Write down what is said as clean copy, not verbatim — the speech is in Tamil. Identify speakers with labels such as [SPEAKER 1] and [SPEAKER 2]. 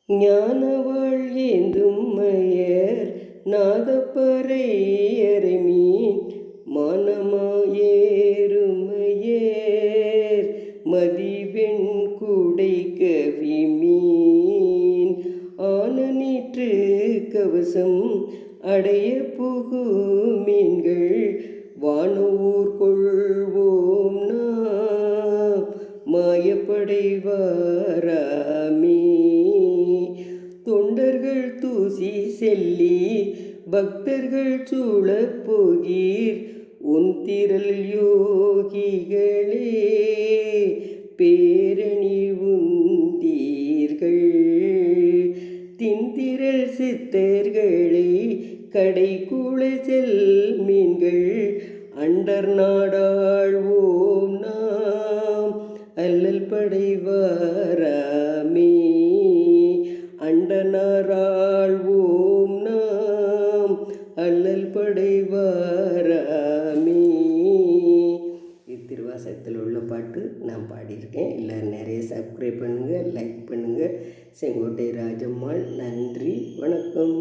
[SPEAKER 1] ஞானவாள் ஏந்தும் மையர் நாதப்பறை அறைமீன் மானமாயேறுமையேர் மதிவெண் கூடை கவி மீன் ஆனநீற்று கவசம் அடைய புகு மீன்கள் வானூர் கொள்வோம் நாம் மாயப்படைவாராமே. தொண்டர்கள் தூசி செல்லி பக்தர்கள் சூழப் போகீர் உன் திரள் யோகிகளே பேரணி உந்தீர்கள் தின்திரள் சித்தர்களை கடை கூழ செல் மீன்கள் அண்டர் நாடாழ்வோம் நாம் அல்லல் படைவாராமே. அண்டனாராழ்வோம் நாம் அல்லல் படைவாராமே. திருவாசகத்தில் உள்ள பாட்டு நான் பாடியிருக்கேன். எல்லோரும் நிறைய சப்ஸ்கிரைப் பண்ணுங்கள், லைக் பண்ணுங்கள். செங்கோட்டை ராஜம்மாள். நன்றி, வணக்கம்.